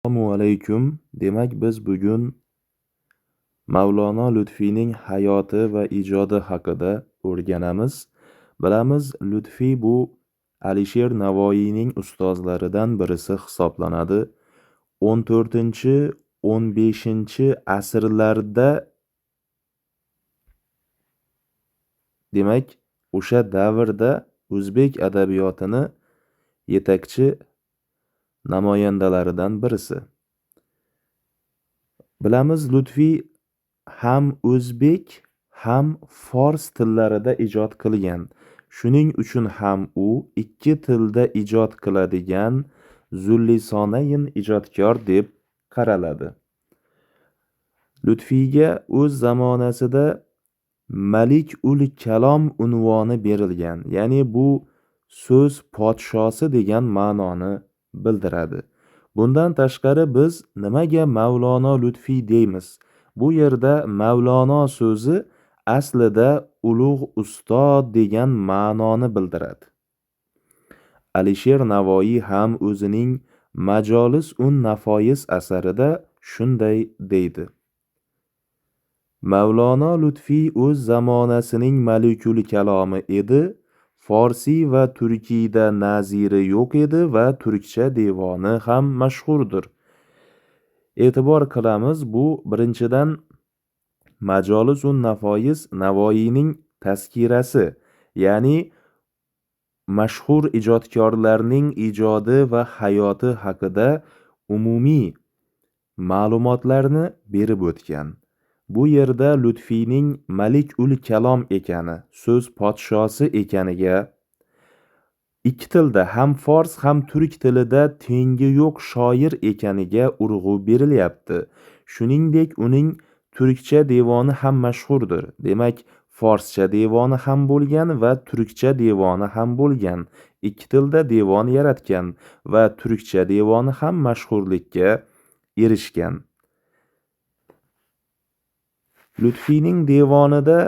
Assalomu alaykum. Demak, biz bugun Mavlono Lutfiyning hayoti va ijodi haqida o'rganamiz. Bilamiz, Lutfiy bu Alisher Navoiyning ustozlaridan birisi hisoblanadi. 14-15 asrlarda demak, o'sha davrda o'zbek adabiyotini yetakchi namoyandalaridan birisi. Bilamiz, Lutfiy ham o'zbek ham fors tillarida ijod qilgan. Shuning uchun ham u ikki tilda ijod qiladigan zullisonayin ijodkor deb qaraladi. Lutfiyga o'z zamonasida Malik ul Kalom unvoni berilgan, ya'ni bu so'z podshosi degan ma'noni bildiradi. Bundan tashqari biz nimaga Mavlono Lutfiy deymiz? Bu yerda Mavlono so'zi aslida ulug' ustod degan ma'noni bildiradi. Alisher Navoiy ham o'zining Majolis un Nafois asarida shunday deydi. Mavlono Lutfiy o'z zamonasining Malikul Kalomi edi. Forsiy va turkiyda naziri yo'q edi va turkcha devoni ham mashhurdir. E'tibor qilamiz, bu birinchidan Majolis un Nafois Navoiyning tazkirasi, ya'ni mashhur ijodkorlarning ijodi va hayoti haqida umumiy ma'lumotlarni berib o'tgan. Bu yerda Lutfiyning Malik ul Kalom ekani, so'z podshosi ekaniga ikki tilda ham fors ham turk tilida tengi yo'q shoir ekaniga urg'u berilyapti. Shuningdek, uning turkcha devoni ham mashhurdir. Demak, forscha devoni ham bo'lgan va turkcha devoni ham bo'lgan. Ikki tilda devon yaratgan va turkcha devoni ham mashhurlikka erishgan. Lutfiyning devonida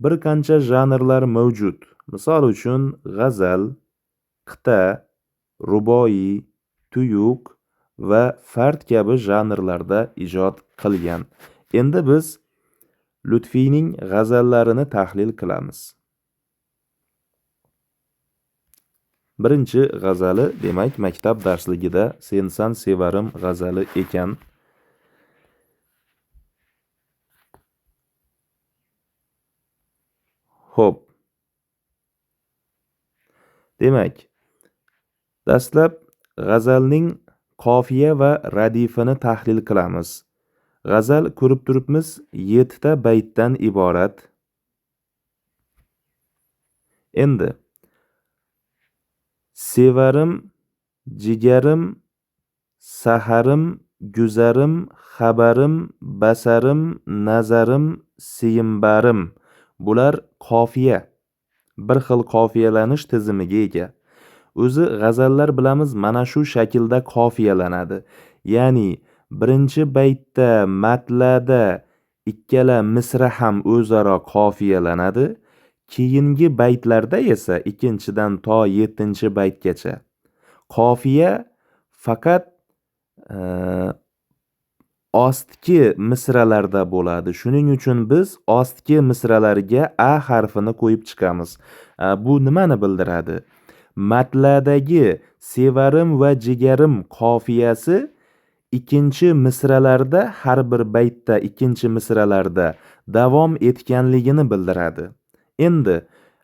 bir qancha janrlar mavjud. Misol uchun g'azal, qita, ruboiy, tuyuq va fard kabi janrlarda ijod qilgan. Endi biz Lutfiyning g'azallarini tahlil qilamiz. Birinchi g'azali, demak, maktab darsligida Sensan sevarim g'azali ekan. Xo'p. Demak, dastlab g'azalning qofiya va radifini tahlil qilamiz. G'azal ko'rib turibmiz 7 ta baytdan iborat. Endi sevarim, jigarim, saharim, guzarim, xabarim, basarim, nazarim, siyimbarim. Bular qofiya. Bir xil qofiyalanish tizimiga ega. O'zi g'azallar bilamiz mana shu shaklda qofiyalanadi. Ya'ni birinchi baytda matlada ikkala misra ham o'zaro qofiyalanadi. Keyingi baytlarda esa ikkinchidan to 7-baytgacha qofiya faqat ostki misralarda bo'ladi. Shuning uchun biz ostki misralarga a harfini qo'yib chiqamiz. Bu nimani bildiradi? Matladagi sevarim va jigarim qofiyasi ikkinchi misralarda, har bir baytda ikkinchi misralarda davom etganligini bildiradi. Endi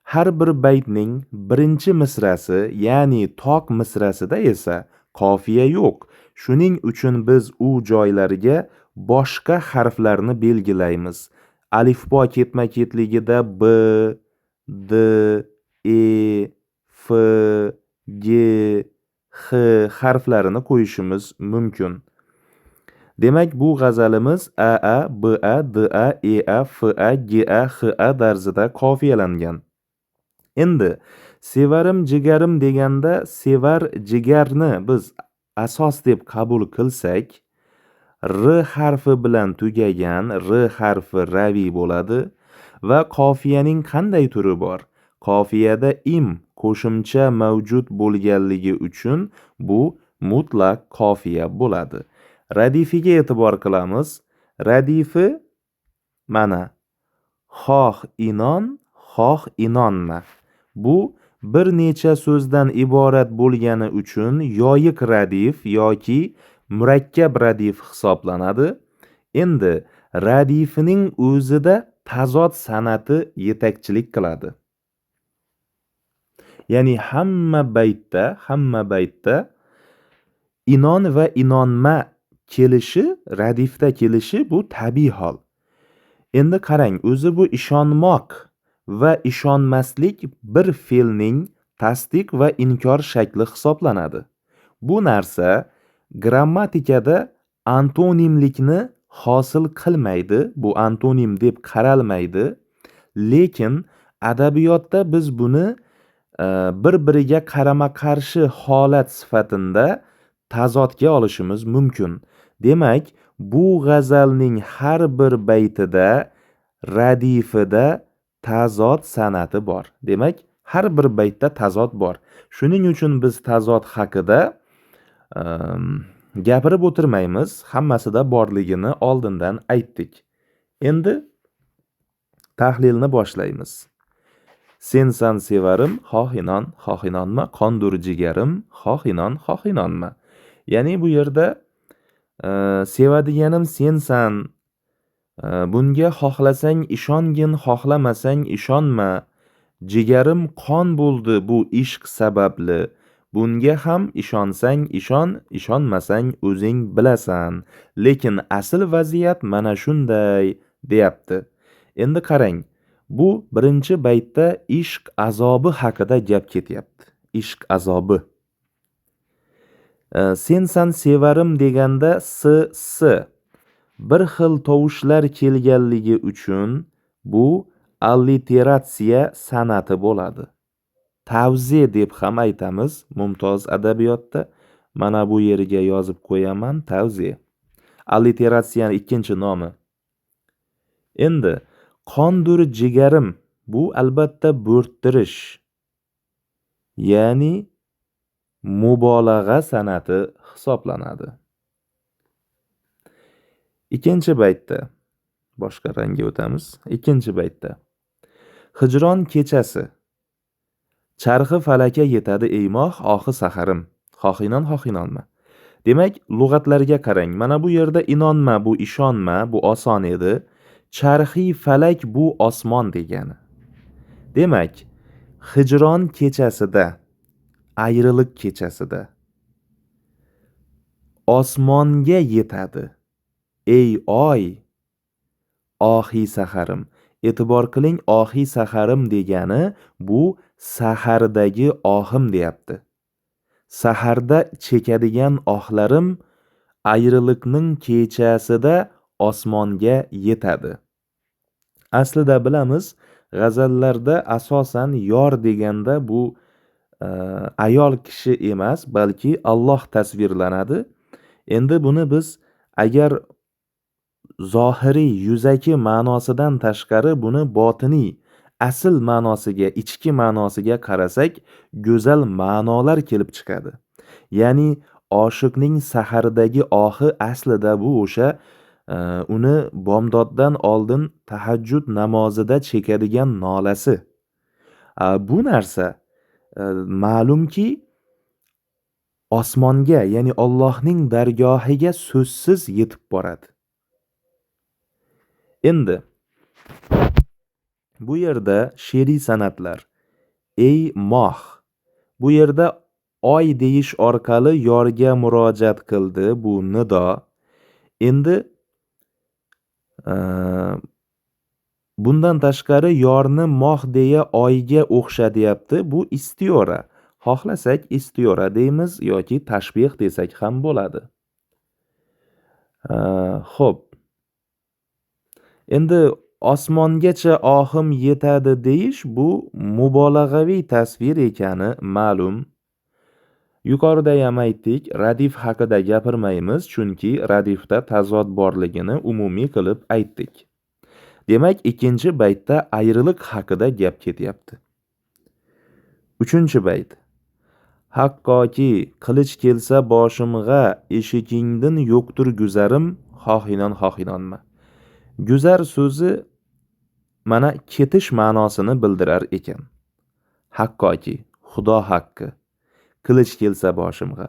har bir baytning birinchi misrasi, ya'ni toq misrasida esa qofiya yo'q. Shuning uchun biz u joylariga boshqa harflarni belgilaymiz. Alifbo ketma-ketligida b, d, e, f, g, h harflarini qo'yishimiz mumkin. Demak, bu g'azalimiz a, b, d, e, f, g, h tarzida qofiyalangan. Endi sevarim, jigarim deganda sevar, jigarni biz asos deb qabul qilsak, r harfi bilan tugagan r harfi raviy bo'ladi va qofiyaning qanday turi bor? Qofiyada im qo'shimcha mavjud bo'lganligi uchun bu mutlaq qofiya bo'ladi. Radifiga e'tibor qilamiz. Radifi mana xoh inon, xoh inonma. Bu bir necha so'zdan iborat bo'lgani uchun yoyiq radif yoki murakkab radif hisoblanadi. Endi radifining o'zida tazod san'ati yetakchilik qiladi. Ya'ni hamma baytda inon va inonma kelishi, radifda kelishi bu tabiiy hol. Endi qarang, o'zi bu ishonmoq va ishonmaslik bir fe'lning tasdiq va inkor shakli hisoblanadi. Bu narsa grammatikada antonimlikni hosil qilmaydi, bu antonim deb qaralmaydi, lekin adabiyotda biz buni bir-biriga qarama-qarshi holat sifatida tazodga olishimiz mumkin. Demak, bu g'azalning har bir baytida, radifida tazod san'ati bor. Demak, har bir baytda tazod bor. Shuning uchun biz tazod haqida gapirib o'tirmaymiz, hammasida borligini oldindan aytdik. Endi tahlilni boshlaymiz. Sensan sevarim, xoh inon, xoh inonma, qondur jigarim, xoh inon, xoh inonma. Ya'ni bu yerda sevadiganim sensan, bunga xohlasang ishongin, xohlamasang ishonma. Jigarim qon bo'ldi bu ishq sababli. Bunga ham ishonsang ishon, ishonmasang o'zing bilasan. Lekin asl vaziyat mana shunday deyapti. Endi qarang, bu birinchi baytda ishq azobi haqida gap ketyapti. Ishq azobi. Sensan sevarim deganda s bir xil tovushlar kelganligi uchun bu alliteratsiya san'ati bo'ladi. Tavzi deb ham aytamiz mumtoz adabiyotda. Mana bu yeriga yozib qo'yaman, tavzi. Alliteratsiyaning ikkinchi nomi. Endi qondur jigarim, bu albatta bo'rttirish, ya'ni mubolag'a san'ati hisoblanadi. Ikkinchi baytda boshqa rangga o'tamiz. Ikkinchi baytda hijron kechasi charxi falaka yetadi eymoh, ohi saharim, xoh inon, xoh inonma. Demak, lug'atlarga qarang. Mana bu yerda inonma, bu ishonma, bu oson edi. Charxiy falak bu osmon degani. Demak, hijron kechasida, ayriliq kechasida osmonga yetadi ey oy, ohi saharim. E'tibor qiling, ohi saharim degani bu sahardagi ohim deyapti. Saharda chekadigan ohlarim ayriliqning kechasida osmonga yetadi. Aslida bilamiz, g'azallarda asosan yor deganda bu ayol kishi emas, balki Alloh tasvirlanadi. Endi buni biz agar zohiriy, yuzaki ma'nosidan tashqari buni botiniy, asl ma'nosiga, ichki ma'nosiga qarasak, go'zal ma'nolar kelib chiqadi. Ya'ni oshiqning sahardagi ohi aslida bu o'sha uni bomdoddan oldin tahajjud namozida chekadigan nolasi. Bu narsa ma'lumki osmonga, ya'ni Allohning dargohiga so'zsiz yetib boradi. Endi bu yerda she'riy san'atlar, ey moh, bu yerda oy deyish orqali yorga murojaat qildi, bu nido. Endi bundan tashqari yorni moh deya oyga o'xshatyapti. Bu istiyora. Xohlasak istiyora deymiz yoki tashbih desak ham bo'ladi. Xo'p. Endi osmongacha ohim yetadi deyish bu mubolag'aviy tasvir ekani ma'lum. Yuqorida ham aytdik, radif haqida gapirmaymiz, chunki radifda tazod borligini umumiy qilib aytdik. Demak, ikkinchi baytda ayriliq haqida gap ketyapti. Uchinchi bayt. Haqqoki qilich kelsa boshimg'a, eshigingdin yo'qdir guzarim, xohinon-xohinonma. Guzar so'zi mana ketish ma'nosini bildirar ekan. Haqqoki, Xudo haqqi. Qilich kelsa boshimg'a,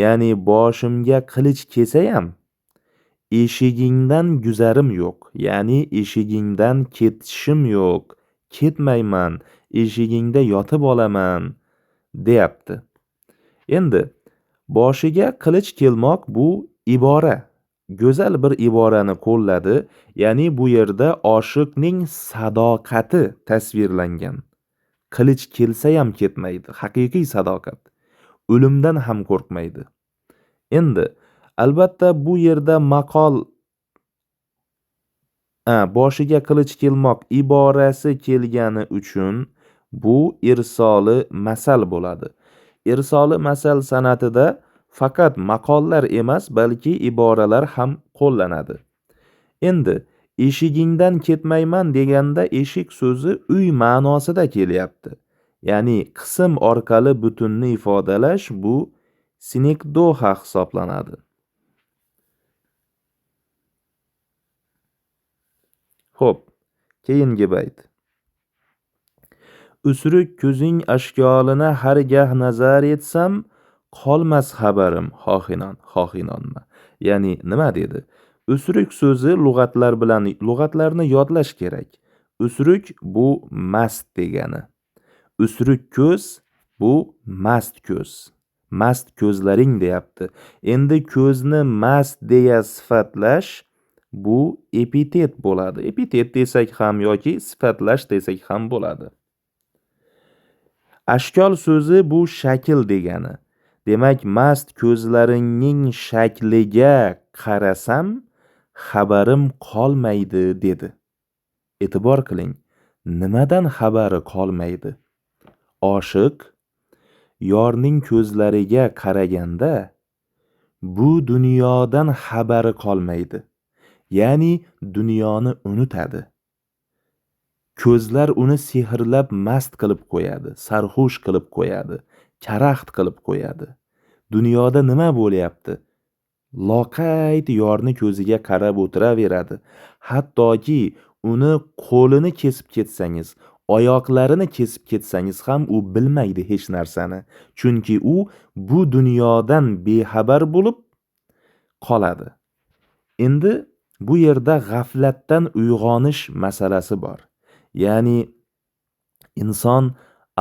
ya'ni boshimga qilich kelsayam eshigingdan guzarim yo'q, ya'ni eshigingdan ketishim yo'q, ketmayman, eshigingda yotib olaman deyapti. Endi boshiga qilich kelmoq bu ibora, go'zal bir iborani qo'lladi, ya'ni bu yerda oshiqning sadoqati tasvirlangan. Qilich kelsa ham ketmaydi, haqiqiy sadoqat. O'limdan ham qo'rqmaydi. Endi albatta bu yerda maqol boshiga qilich kelmoq iborasi kelgani uchun bu irsoli masal bo'ladi. Irsoli masal sanatida faqat maqollar emas, balki iboralar ham qo'llanadi. Endi eshigingdan ketmayman deganda eshik so'zi uy ma'nosida kelyapti. Ya'ni qism orqali butunni ifodalash bu sinekdoha hisoblanadi. Xo'p, keyingi bayt. Usruk ko'zing ashkolini hargah nazar etsam, qolmas xabarim xohinonma. Ya'ni nima dedi? Usruk so'zi lug'atlarni yodlash kerak. Usruk bu mast degani. Usruk ko'z bu mast ko'z. Mast ko'zlaring deyapti. Endi ko'zni mast deya sifatlash bu epitet bo'ladi. Epitet desak ham yoki sifatlash desak ham bo'ladi. Ashkol so'zi bu shakl degani. Demak, mast ko'zlaringning shakliga qarasam, xabarim qolmaydi dedi. E'tibor qiling, nimadan xabari qolmaydi? Oshiq yorning ko'zlariga qaraganda bu dunyodan xabari qolmaydi. Ya'ni dunyoni unutadi. Ko'zlar uni sehrlab mast qilib qo'yadi, sarxush qilib qo'yadi, karaxt qilib qo'yadi. Dunyoda nima bo'lyapti? Loqayd yorni ko'ziga qarab o'tiraveradi. Hattoki uni qo'lini kesib ketsangiz, oyoqlarini kesib ketsangiz ham u bilmaydi hech narsani. Chunki u bu dunyodan bexabar bo'lib qoladi. Endi bu yerda g'aflatdan uyg'onish masalasi bor. Ya'ni inson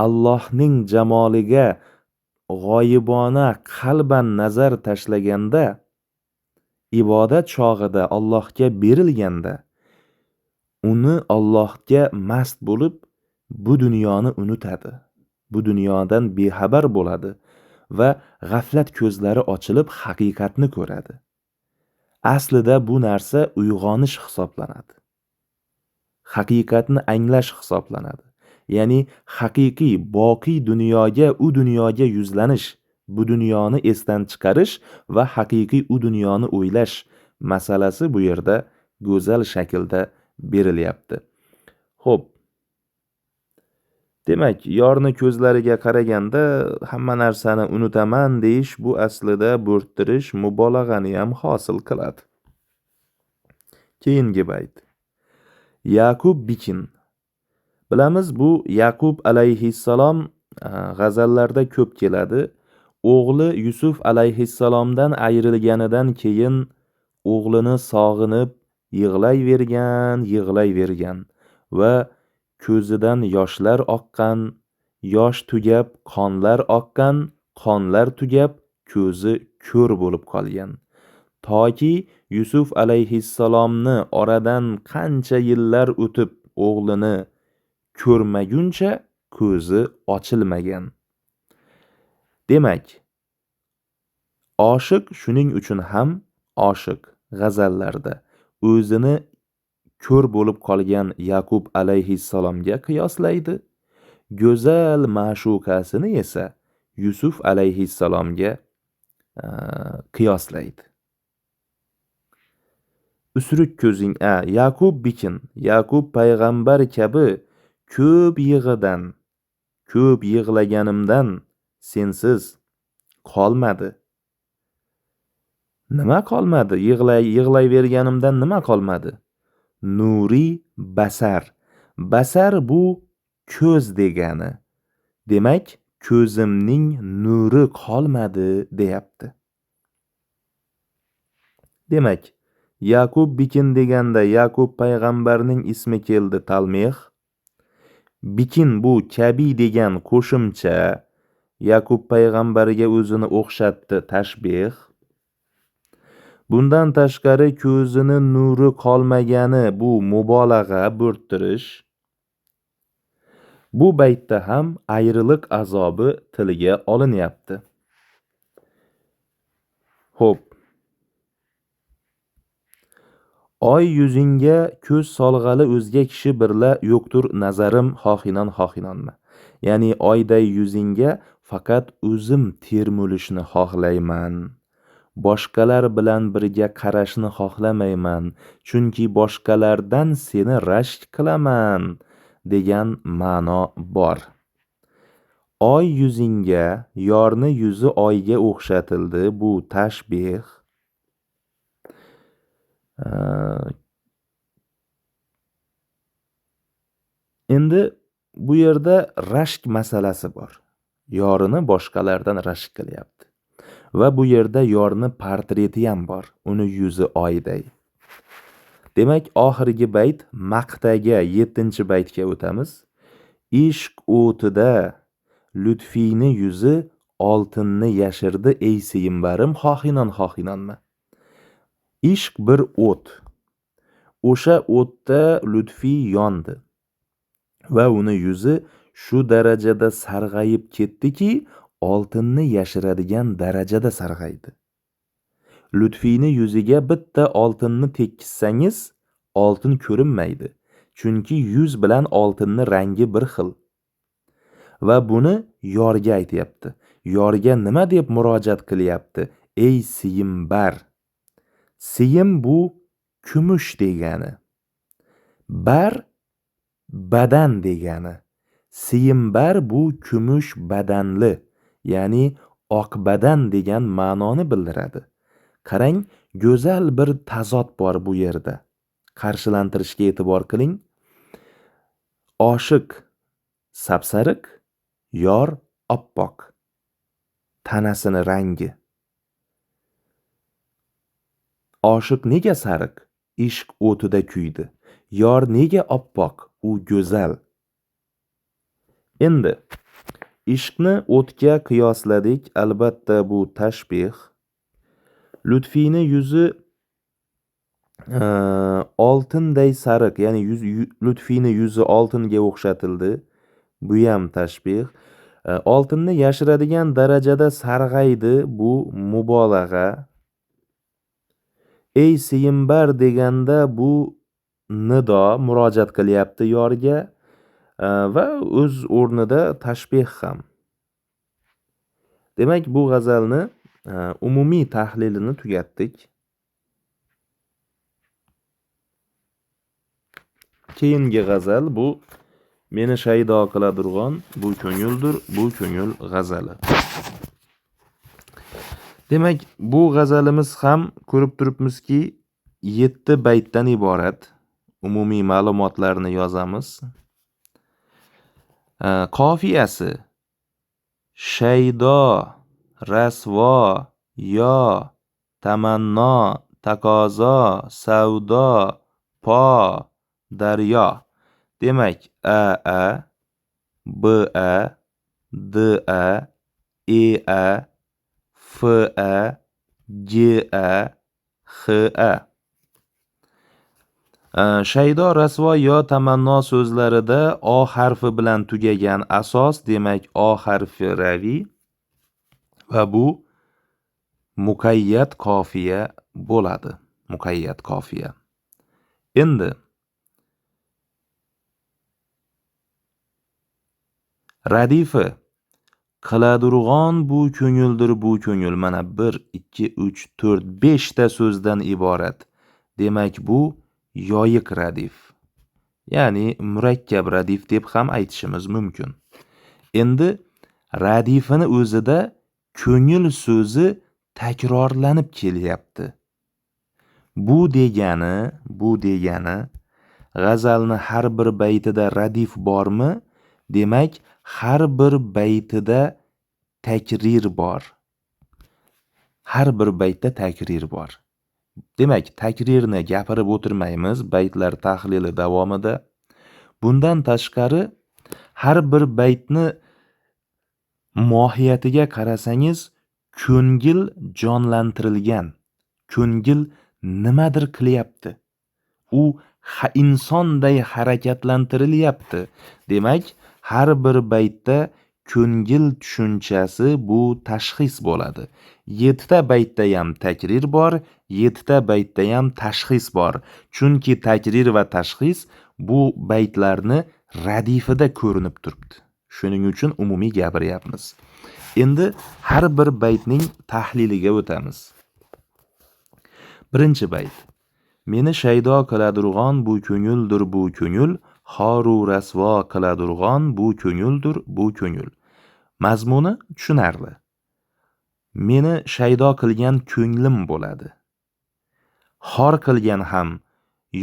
Allohning jamoliga g'oyibona qalban nazar tashlaganda, ibodat chog'ida Allohga berilganda, uni Allohga mast bo'lib bu dunyoni unutadi. Bu dunyodan bexabar bo'ladi va g'aflat ko'zlari ochilib haqiqatni ko'radi. Aslida bu narsa uyg'onish hisoblanadi. Haqiqatni anglash hisoblanadi. Ya'ni haqiqiy, boqiy dunyoga, u dunyoga yuzlanish, bu dunyoni esdan chiqarish va haqiqiy u dunyoni o'ylash masalasi bu yerda go'zal shaklda berilyapti. Xo'p. Demak, yorni ko'zlariga qaraganda hamma narsani unutaman deyish bu aslida bo'rttirish, mubolag'ani ham hosil qiladi. Keyingi bayt. Yaqub Bikin. Bilamiz, bu Yaqub alayhissalom g'azallarda ko'p keladi. O'g'li Yusuf alayhissalomdan ayrilganidan keyin o'g'lini sog'inib yig'layvergan va ko'zidan yoshlar oqqan, yosh tugab qonlar oqqan, qonlar tugab ko'zi ko'r bo'lib qolgan. Toki Yusuf alayhissalomni oradan qancha yillar o'tib o'g'lini ko'rmaguncha ko'zi ochilmagan. Demak, oshiq shuning uchun ham oshiq g'azallarda o'zini ko'r bo'lib qolgan Yaqub alayhissalomga qiyoslaydi, go'zal ma'shuqasini esa Yusuf alayhissalomga qiyoslaydi. Usruk ko'zing, Yaqub Bikin, Yaqub payg'ambar kabi ko'p yig'idan, ko'p yig'laganimdan sensiz Qolmadi. Nima qolmadi? Yig'layverganimdan nima qolmadi? Nuri basar. Basar bu ko'z degani. Demak, ko'zimning nuri qolmadi deyapti. Demak, Yaqub bikin deganda Yaqub payg'ambarning ismi keldi talmih. Bikin bu kabi degan qo'shimcha. Yaqub payg'ambarga o'zini o'xshatdi tashbih. Bundan tashqari ko'zini nuri qolmagani bu mubolag'a bo'rttirish. Bu baytda ham ayriliq azobi tilga olinyapti. Xo'p. Oy yuzingga ko'z solg'ali o'zga kishi birla yo'qtur nazarim xohinon-xohinonmi. Ya'ni oyday yuzingga faqat o'zim termulishni xohlayman. Boshqalar bilan birga qarashni xohlamayman, chunki boshqalardan seni rashk qilaman degan ma'no bor. Oy yuzingga, yorni yuzi oyga o'xshatildi. Bu tashbih. Endi bu yerda rashk masalasi bor. Yorini boshqalardan rashk qilyapti. Va bu yerda yorni portreti ham bor. Uni yuzi oyday. Demak, oxirgi bayt maqtaga 7-baytga o'tamiz. Ishq o'tida lutfiyni yuzi oltinni yashirdi ey siyimbarim xohinon-xohinonmi. Ishq bir o't. O'sha o'tda lutfiy yondi. Va uni yuzi shu darajada sarg'ayib ketdiki, oltinni yashiradigan darajada sarg'aydi. Lutfiyni yuziga bitta oltinni tekkizsangiz, oltin ko'rinmaydi. Chunki yuz bilan oltinni rangi bir xil. Va buni yorga aytyapti. Yorga nima deb murojaat qilyapti? Ey siyimbar. Siyim bu kumush degani. Bar badan degani. Siyimbar bu kumush badanli, ya'ni oq badan degan ma'noni bildiradi. Qarang, go'zal bir tazod bor bu yerda. Qarshilantirishga e'tibor qiling. Oshiq sapsariq, yor oppoq. Tanasini rangi. Oshiq nega sariq? Ishq o'tida kuydi. Yor nega oppoq? U go'zal. Endi ishqni o'tga qiyosladik. Albatta bu tashbih. Lutfiyni yuzi oltinday sariq, ya'ni lutfiyni yuzi oltinga o'xshatildi. Bu ham tashbih. Oltinni yashiradigan darajada sarg'aydi. Bu mubolag'a. Ey siyimbar deganda bu nido, murojaat qilyapti yorga va o'z o'rnida tashbih ham. Demak, bu g'azalni umumiy tahlilini tugatdik. Keyingi g'azal bu meni shaydo qiladirg'on bu ko'ngildir, bu ko'ngil g'azali. Demak, bu g'azalimiz ham ko'rib turibmizki 7 baytdan iborat. Umumiy ma'lumotlarni yozamiz. Qofiyasi shaydo, rasvo, yo, tamanno, taqozo, savdo, po, daryo. Demak, a, b-a, d-a, e-a, f-a, g-a, h-a. Shaydo, rasvo, yo, tamanno so'zlarida o harfi bilan tugagan asos, demak o harfi raviy va bu muqayyat qofiya bo'ladi. Muqayyat qofiya. Endi radifi qiladirg'on bu ko'ngildir, bu ko'ngil. Mana 1, 2, 3, 4, 5 ta so'zdan iborat. Demak bu yoyiq radif. Ya'ni murakkab radif deb ham aytishimiz mumkin. Endi radifini o'zida ko'ngil so'zi takrorlanib kelyapti. Bu degani g'azalni har bir baytida radif bormi? Demak, har bir baytida takrir bor. Har bir baytda takrir bor. Demak, takrirni gapirib o'tirmaymiz baytlar tahlili davomida. Bundan tashqari har bir baytni mohiyatiga qarasangiz, ko'ngil jonlantirilgan. Ko'ngil nimadir qilyapti. U insonday harakatlantirilyapti. Demak, har bir baytda ko'ngil tushunchasi bu tashxis bo'ladi. 7 ta baytda ham takrir bor, 7 ta baytda ham tashxis bor. Chunki takrir va tashxis bu baytlarni radifida ko'rinib turibdi. Shuning uchun umumiy gapiryapmiz. Endi har bir baytning tahliliga o'tamiz. Birinchi bayt. Meni shaydo qiladirg'on bu ko'ngildir bu ko'ngil, xoru rasvo qiladirg'on bu ko'ngildir bu ko'ngil. Mazmuni tushunarli. Meni shaydo qilgan ko'nglim bo'ladi. Xor qilgan ham,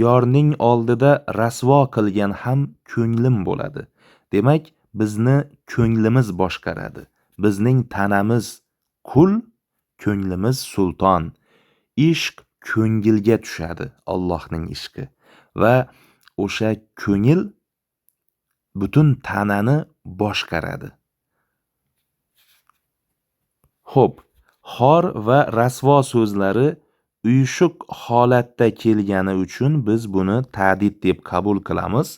yorning oldida rasvo qilgan ham ko'nglim bo'ladi. Demak, bizni ko'nglimiz boshqaradi. Bizning tanamiz qul, ko'nglimiz sulton. Ishq ko'ngilga tushadi, Allohning ishqi. Va o'sha ko'ngil butun tanani boshqaradi. Xo'p, xor va rasvo so'zlari uyushuq holatda kelgani uchun biz buni ta'did deb qabul qilamiz.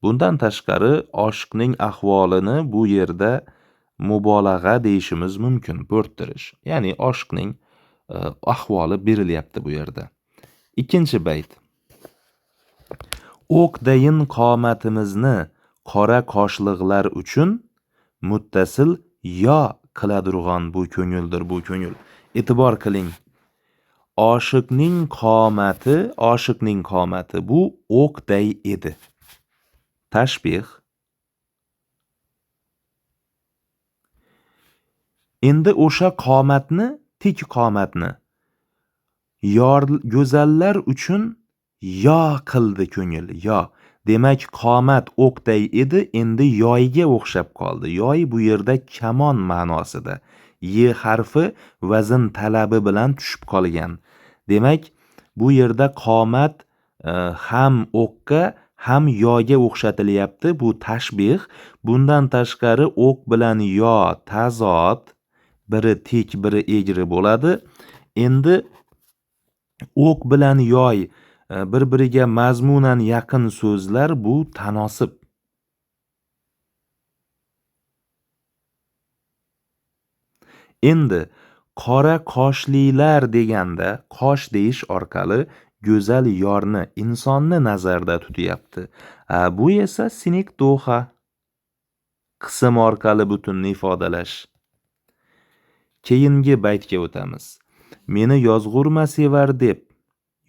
Bundan tashqari oshiqning ahvolini bu yerda mubolag'a deyishimiz mumkin, bo'rttirish. Ya'ni oshiqning ahvoli berilyapti bu yerda. Ikkinchi bayt. O'qdayin qomatimizni qora qoshliqlar uchun muttasil yo qiladirg'on bu ko'ngildir bu ko'ngil. E'tibor qiling. Oshiqning qomati bu o'qday edi. Tashbih. Endi o'sha qomatni, tik qomatni go'zallar uchun yo qildi ko'ngil, yo. Demak, qomat o'qday edi, endi yoyga o'xshab qoldi. Yoy bu yerda kamon ma'nosida. Ye harfi vazn talabi bilan tushib qolgan. Demak, bu yerda qomat ham o'qqa, ham yoga o'xshatilyapti. Bu tashbih. Bundan tashqari o'q bilan yo tazod, biri tik, biri egri bo'ladi. Endi o'q bilan yoy bir-biriga mazmunan yaqin so'zlar, bu tanosib. Endi qora qoshlilar deganda qosh deyish orqali go'zal yorni, insonni nazarda tutyapti. Bu esa sinik doha qism orqali butunni ifodalash. Keyingi baytga o'tamiz. Meni yozg'urma sevar deb.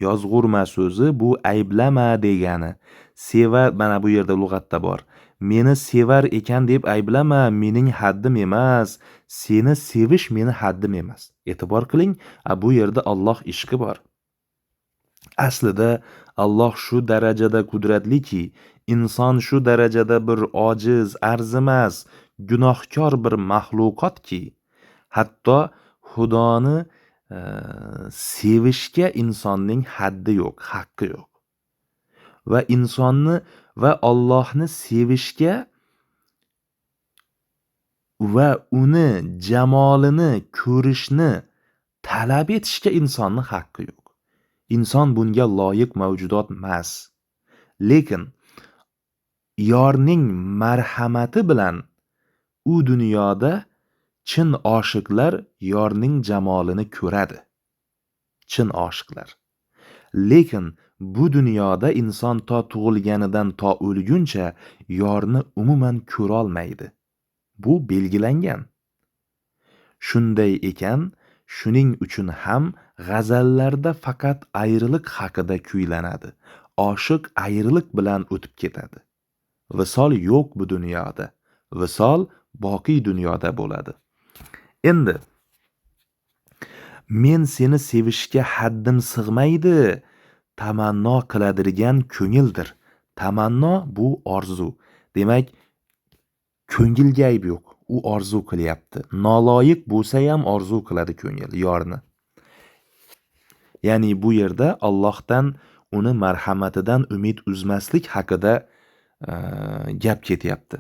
Yozg'urma so'zi bu ayblama degani. Sevar, mana bu yerda lug'atda bor. Meni sevar ekan deb ayblama, mening haddim emas. Seni sevish meni haddim emas. E'tibor qiling, bu yerda Alloh ishqi bor. Aslida Alloh shu darajada qudratliki, inson shu darajada bir ojiz, arzimas, gunohkor bir maxluqotki, hatto Xudoni sevishga insonning haddi yo'q, haqqi yo'q. Va insonni va Allohni sevishga va uni jamolini ko'rishni talab etishga insonning haqqi yo'q. Inson bunga loyiq mavjudot emas. Lekin yorning marhamati bilan u dunyoda chin oshiqlar yorning jamolini ko'radi. Chin oshiqlar. Lekin bu dunyoda inson to tug'ilganidan to o'lguncha yorni umuman ko'ra olmaydi. Bu belgilangan. Shunday ekan, shuning uchun ham g'azallarda faqat ayriliq haqida kuylanadi. Oshiq ayriliq bilan o'tib ketadi. Visol yo'q bu dunyoda. Visol boqiy dunyoda bo'ladi. Endi Men seni sevishga haddim sig'maydi, tamanno qiladigan ko'ngildir. Tamanno bu orzu. Demak, ko'ngilga ayb yo'q. U orzu qilyapti. Noloyiq bo'lsa ham orzu qiladi ko'ngil yorni. Ya'ni bu yerda Allohdan uni marhamatidan umid uzmaslik haqida gap ketyapti.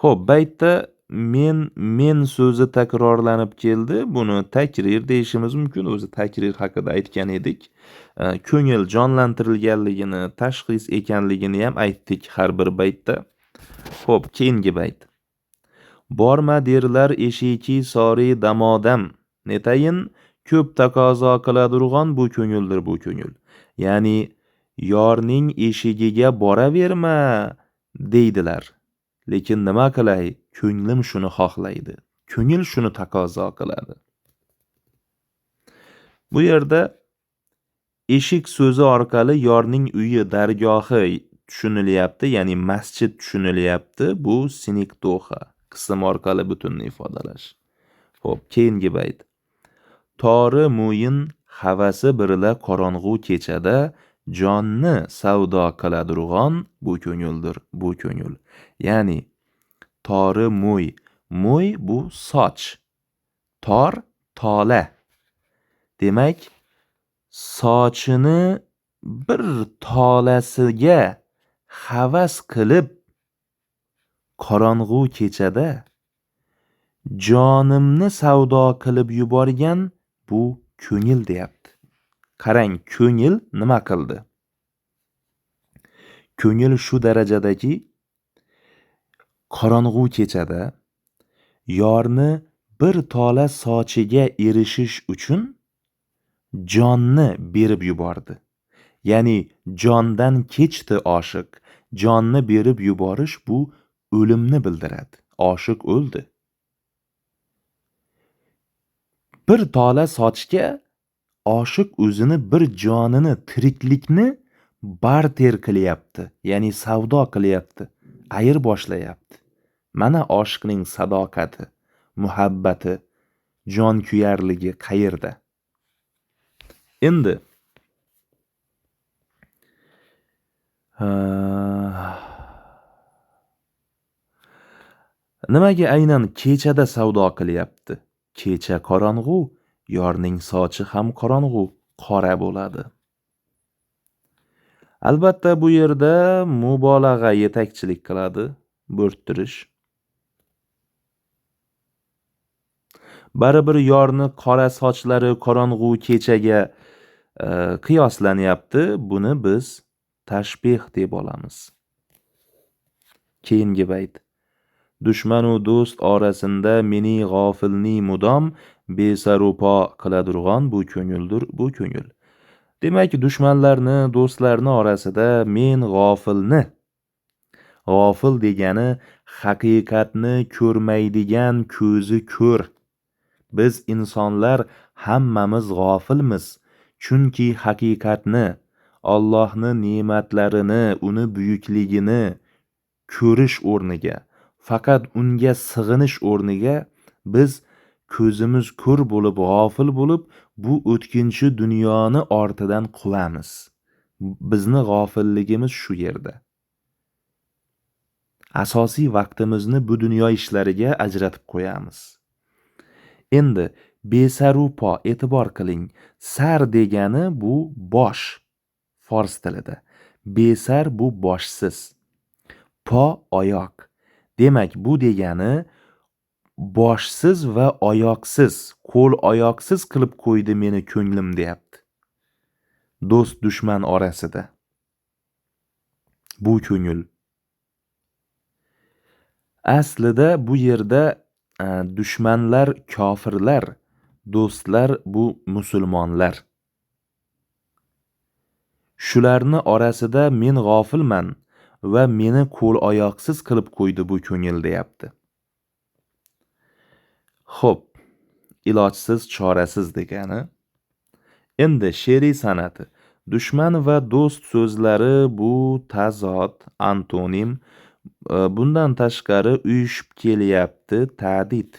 Xo'p, baytda men so'zi takrorlanib keldi. Buni takrir deyishimiz mumkin. O'zi takrir haqida aytgan edik. Ko'ngil jonlantirilganligini, tashxis ekanligini ham aytdik har bir baytda. Xo'p, keyingi bayt. Borma derlar eshiki sori damodam. Netayin ko'p taqozo qiladirg'on bu ko'ngildir bu ko'ngil. Ya'ni yorning eshigiga boraverma deydilar. Lekin nima qilay? Ko'nglim shuni xohlaydi. Ko'ngil shuni taqozo qiladi. Bu yerda eshik so'zi orqali yorning uyi, dargohi tushunilyapti, ya'ni masjid tushunilyapti. Bu siniktoxa qism orqali butunni ifodalash. Xo'p, keyingi bayt. Tori mo'yin havasi birla qorong'u kechada jonni savdo qiladirg'on bu ko'ngildir, bu ko'ngil. Ya'ni tori mo'y, mo'y bu soch, tor tola. Demak, sochini bir tolasiga havas qilib qorong'u kechada jonimni savdo qilib yuborgan bu ko'ngil deyapti. Qarang, ko'ngil nima qildi? Ko'ngil shu darajadaki, qorong'u kechada yorni bir tola sochiga erishish uchun jonni berib yubordi. Ya'ni jondan kechdi oshiq. Jonni berib yuborish bu o'limni bildiradi. Oshiq o'ldi. Bir tola sochga oshiq o'zini bir jonini, tiriklikni barter qilyapti. Ya'ni savdo qilyapti. Ayir boshlayapti. Mana oshiqning sadoqati, muhabbati, jon kuyarligi qayerda? Endi nimaga aynan kechada savdo qilyapti? Kecha qorong'u, yorning sochi ham qorong'u, qora bo'ladi. Albatta bu yerda mubolag'a yetakchilik qiladi, bo'rttirish. Baribir yorni qora sochlari qorong'u kechaga qiyoslanyapti. Buni biz tashbih deb olamiz. Keyingi bayt. Dushman u do'st orasinda meni g'ofilni mudom besarupo qiladirg'on bu ko'ngildir, bu ko'ngil. Demak, dushmanlarni, do'stlarni orasida men g'ofilni, g'ofil degani haqiqatni ko'rmaydigan ko'zi ko'r. Biz insonlar hammamiz g'ofilmiz. Chunki haqiqatni, Allohni ne'matlarini, uni buyukligini ko'rish o'rniga, faqat unga sig'inish o'rniga biz ko'zimiz ko'r bo'lib, g'ofil bo'lib, bu o'tkinchi dunyoni ortidan quvamiz. Bizni g'ofilligimiz shu yerda. Asosiy vaqtimizni bu dunyo ishlariga ajratib qo'yamiz. Endi besarupo e'tibor qiling. Sar degani bu bosh fors tilida. Besar bu boshsiz. Po oyoq. Demak, bu degani boshsiz va oyoqsiz, qo'l oyoqsiz qilib qo'ydi meni ko'nglim deyapti. Do'st dushman orasida. Bu ko'ngil. Aslida bu yerda dushmanlar kofirlar, do'stlar bu musulmonlar. Shularni orasida men g'ofilman va meni qo'l oyoqsiz qilib qo'ydi bu ko'ngil deyapti. Xo'p, ilojsiz, chorasiz degani. Endi she'riy san'ati. Dushman va do'st so'zlari bu tazod, antonim. Bundan tashqari uyushib kelyapti ta'did.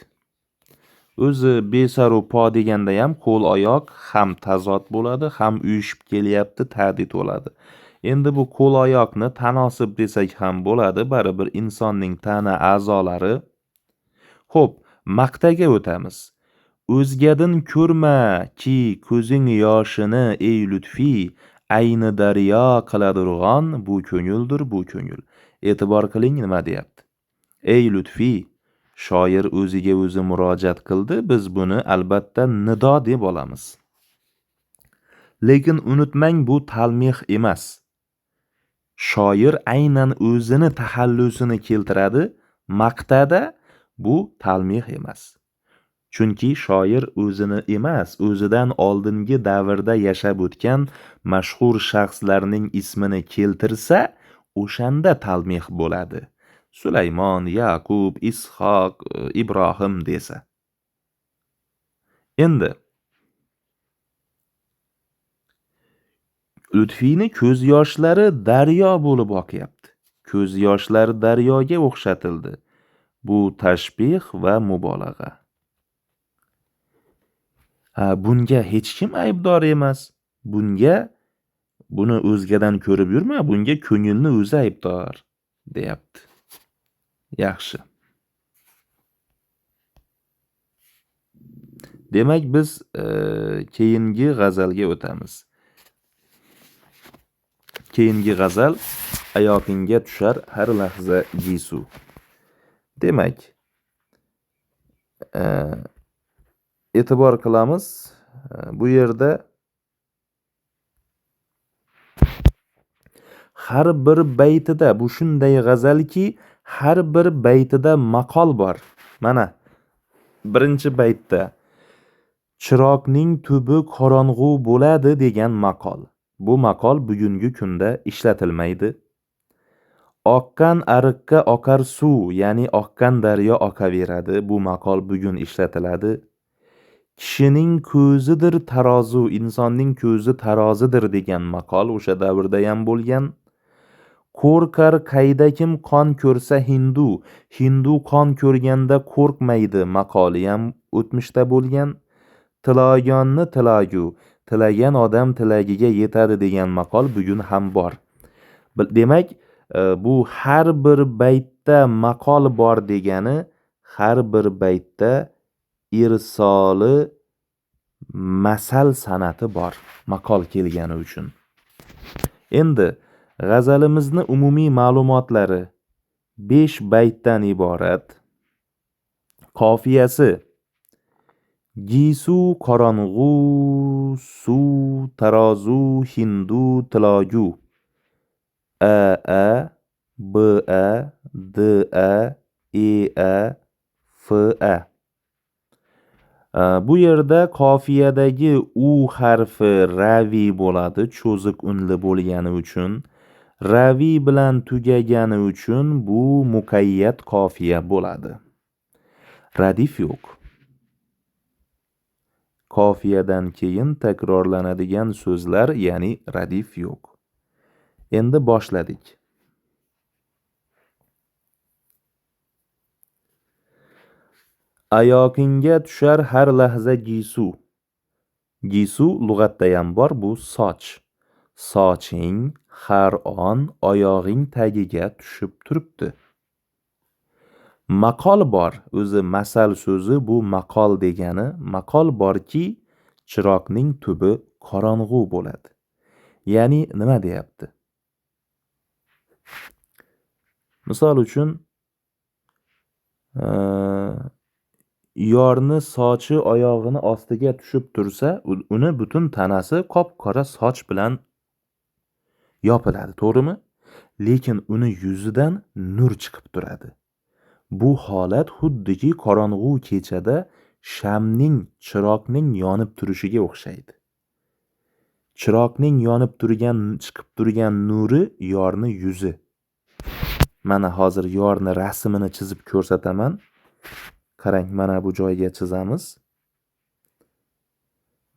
O'zi besaru po deganda ham qo'l oyoq ham tazod bo'ladi, ham uyushib kelyapti ta'did bo'ladi. Endi bu qo'l oyoqni tanosib desak ham bo'ladi, baribir insonning tana a'zolari. Xo'p, maqtaga o'tamiz. O'zgadin ko'rma ki ko'zing yoshini ey lutfi, ayni daryo qiladirg'on bu ko'ngildir bu ko'ngil. E'tibor qiling nima deyapti. Ey lutfi, shoir o'ziga o'zi murojaat qildi, biz buni albatta nido deb olamiz. Lekin unutmang, bu talmih emas. Shoir aynan o'zini tahallusini keltiradi, maqtada bu talmih emas. Chunki shoir o'zini emas, o'zidan oldingi davrda yashab o'tgan mashhur shaxslarning ismini keltirsa, o'shanda talmih bo'ladi. Sulaymon, Yaqub, Ishoq, Ibrohim desa. Endi Lutfiyni ko'z yoshlari daryo bo'lib oqyapti. Ko'z yoshlari daryoga o'xshatildi. Bu tashbih va mubolag'a. Bunga hech kim aybdor emas. Buni o'zgadan ko'rib yurma, bunga ko'ngilni o'zi aybdor, deyapti. Yaxshi. Demak, biz keyingi g'azalga o'tamiz. Keyingi g'azal oyoqingga tushar har lahza gisu. Demak, e'tibor qilamiz. Bu yerda har bir baytida, bu shunday g'azalki, har bir baytida maqol bor. Mana birinchi baytda chiroqning tubi qorong'u bo'ladi degan maqol. Bu maqol bugungi kunda ishlatilmaydi. Oqqan ariqqa oqar suv, ya'ni oqqan daryo oqaveradi. Bu maqol bugun ishlatiladi. Kishining ko'zidir tarozu, insonning ko'zi tarozidir degan maqol o'sha davrda ham bo'lgan. Qo'rqar qayda kim qon ko'rsa hindu, hindu qon ko'rganda qo'rqmaydi maqoli ham o'tmishda bo'lgan. Tilagonni tilagu, tilagan odam tilagiga yetadi degan maqol bugun ham bor. Demak, bu har bir baytda maqol bor degani, har bir baytda irsoli masal san'ati bor, maqol kelgani uchun. Endi g'azalimizni umumiy ma'lumotlari 5 baytdan iborat. Qofiyasi gisu qorong'u, suv, tarozu, hindu, tilogu. A, B, D, E, F, A. Bu yerda qofiyadagi u harfi ravi bo'ladi, cho'ziq unli bo'lgani uchun. Ravi bilan tugagani uchun bu muqayyat qofiya bo'ladi. Radif yo'q. Qofiyadan keyin takrorlanadigan so'zlar, ya'ni radif yo'q. Endi boshladik. Oyoqingga tushar har lahza gisu. Gisu lug'atda ham bor, bu soch. Soching har on oyog'ing tagiga tushib turibdi. Maqol bor, o'zi masal so'zi bu maqol degani. Maqol borki, chiroqning tubi qorong'u bo'ladi. Ya'ni nima deyapti? Misol uchun, yorni sochi oyog'ini ostiga tushib tursa, uni butun tanasi qop-qora soch bilan yopiladi, to'g'rimi? Lekin uni yuzidan nur chiqib turadi. Bu holat xuddiki qorong'u kechada shamning, chiroqning yonib turishiga o'xshaydi. Chiroqning yonib turgan, chiqib turgan nuri yorni yuzi. Mana hozir yorni rasmini chizib ko'rsataman. Qarang, mana bu joyga chizamiz.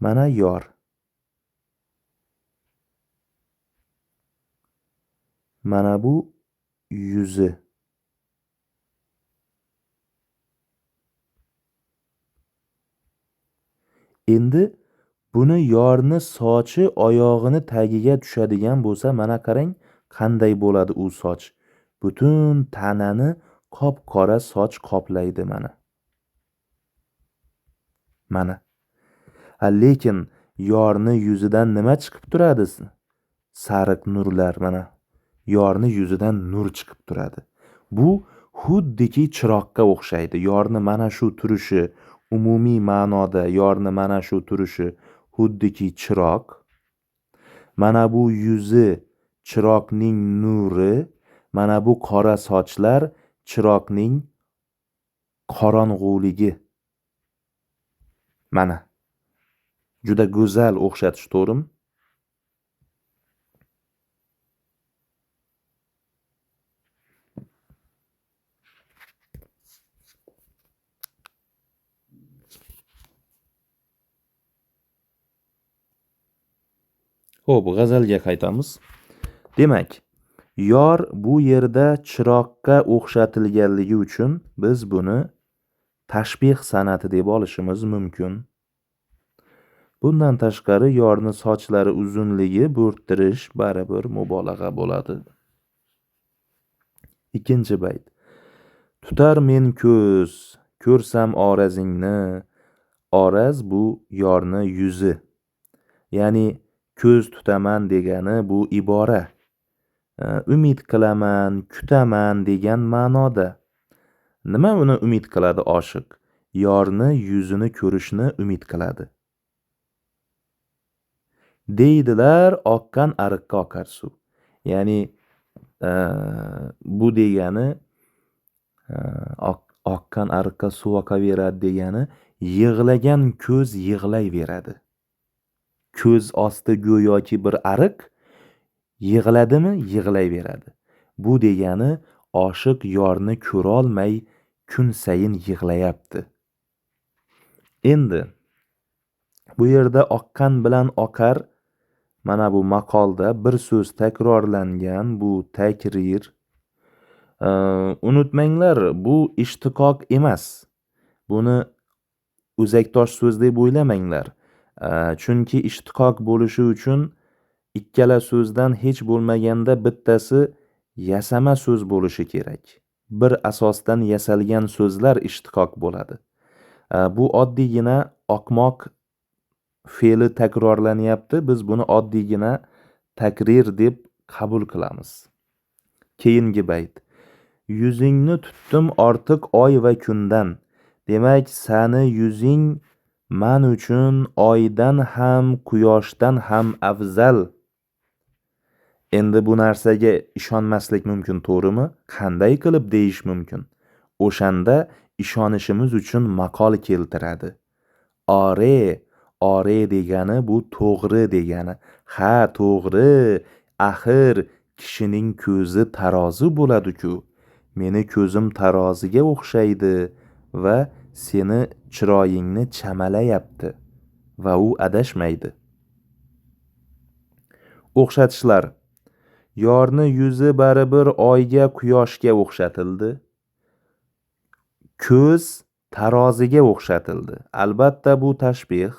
Mana yor. Mana bu yuzi. Endi buni yorni sochi oyog'ini tagiga tushadigan bo'lsa, mana qarang, qanday bo'ladi u soch. Butun tanani qop-qora soch qoplaydi mana. Mana. Lekin yorni yuzidan nima chiqib turadi? Sariq nurlar mana. Yorni yuzidan nur chiqib turadi. Bu xuddiki chiroqqa o'xshaydi. Yorni mana shu turishi, umumiy ma'noda yorni mana shu turishi xuddiki chiroq. Mana bu yuzi chiroqning nuri, mana bu qora sochlar chiroqning qorong'uligi. Mana. Juda go'zal o'xshatish, to'g'rimi? Xo'p, g'azalga qaytamiz. Demak, yor bu yerda chiroqqa o'xshatilganligi uchun biz buni tashbih san'ati deb olishimiz mumkin. Bundan tashqari yorni sochlari uzunligi bo'rttirish baribir mubolag'a bo'ladi. Ikkinchi bayt. Tutar men ko'z, ko'rsam orazingni. Oraz bu yorni yuzi. Ya'ni ko'z tutaman degani bu ibora. Umid qilaman, kutaman degan ma'noda. Nima uni umid qiladi oshiq? Yorni yuzini ko'rishni umid qiladi. Deydilar, oqqan ariqqa oqar suv. Ya'ni bu degani oqqan ariqqa suv oqaveradi degani, yig'lagan ko'z yig'layveradi. Ko'z osti go'yoki bir ariq, yig'ladimi, yig'layveradi. Bu degani oshiq yorni ko'rolmay kun sayin yig'layapti. Endi bu yerda oqqan bilan oqar, mana bu maqolda bir so'z takrorlangan, bu takrir. Unutmanglar, bu ishtiqoq emas. Buni o'zaktosh so'z deb o'ylamanglar. Chunki ishtiqoq bo'lishi uchun ikkala so'zdan hech bo'lmaganda bittasi yasama so'z bo'lishi kerak. Bir asosdan yasalgan so'zlar ishtiqoq bo'ladi. Bu oddiygina oqmoq fe'li takrorlanyapti. Biz buni oddiygina takrir deb qabul qilamiz. Keyingi bayt. Yuzingni tutdim ortiq oy va kundan. Demak, sani yuzing men uchun oydan ham, quyoshdan ham afzal. Endi bu narsaga ishonmaslik mumkin, to'g'rimi? Qanday qilib deyish mumkin? O'shanda ishonishimiz uchun maqol keltiradi. Ore degani bu to'g'ri degani. Ha, to'g'ri. Axir kishining ko'zi tarozi bo'ladi-ku. Meni ko'zim taroziga o'xshaydi va seni chiroyingni chamalayapti va u adashmaydi. O'xshatishlar. Yorni yuzi baribir oyga, quyoshga o'xshatildi. Ko'z taroziga o'xshatildi. Albatta bu tashbih.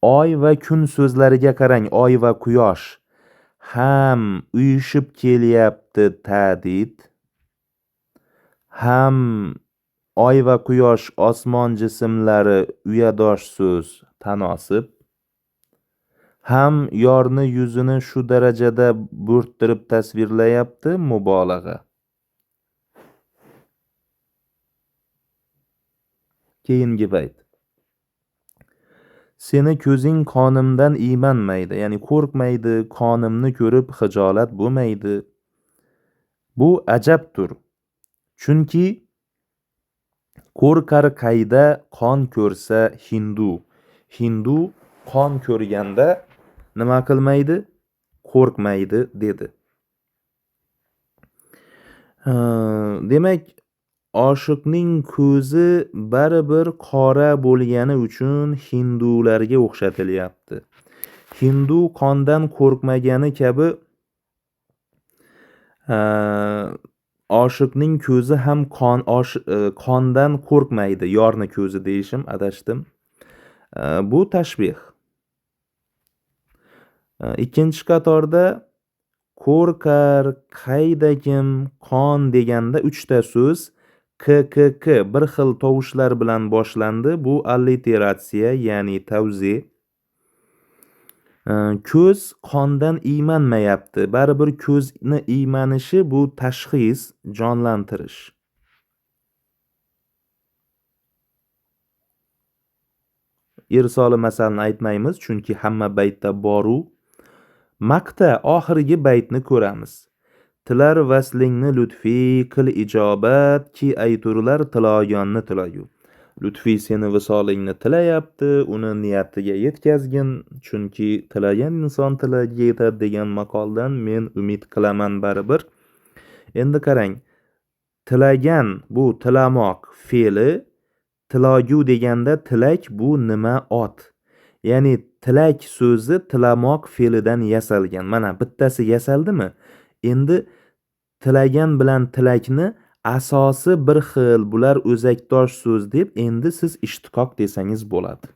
Oy va kun so'zlariga qarang. Oy va quyosh ham uyushib kelyapti, ta'did. Ham oy va quyosh osmon jismlari uyadosh so'z, tanosib. Ham yorni yuzini shu darajada bo'rttirib tasvirlayapti, mubolag'a. Keyingi bayt. Seni ko'zing qonimdan iymanmaydi, ya'ni qo'rqmaydi, qonimni ko'rib xijolat bo'lmaydi. Bu ajabdir. Chunki qo'rqar qayda qon ko'rsa hindu. Hindu qon ko'rganda nima qilmaydi? Qo'rqmaydi dedi. Demak, oshiqning ko'zi baribir qora bo'lgani uchun hindularga o'xshatilyapti. Hindu qondan qo'rqmagani kabi Oshiqning ko'zi ham qondan qo'rqmaydi. Yorni ko'zi deyishim adashdim. Bu tashbih. Ikkinchi qatorda qo'rqar, qaydagim, qon deganda 3 ta so'z k bir xil tovushlar bilan boshlandi. Bu alliteratsiya, ya'ni tavzi'. Ko'z qondan iymanmayapti. Baribir ko'zni iymanishi bu tashxis, jonlantirish. Irsoli masalni aytmaymiz, chunki hamma baytda boru. Maqta oxirgi baytni ko'ramiz. Tilar vaslingni lutfiy qil ijobat, ki ayturlar tilagonni tilayu. Lutfiy seni visolingni tilayapti, uni niyatiga yetkazgin, chunki tilagan inson tilagiga yetadi degan maqoldan men umid qilaman baribir. Endi qarang, tilagan bu tilamoq fe'li, tilagu deganda tilak bu nima? Ot. Ya'ni tilak so'zi tilamoq fe'lidan yasalgan. Mana bittasi yasaldimi? Endi tilagan bilan tilakni asosi bir xil, bular o'zakdosh so'z deb endi siz ishtiqoq desangiz bo'ladi.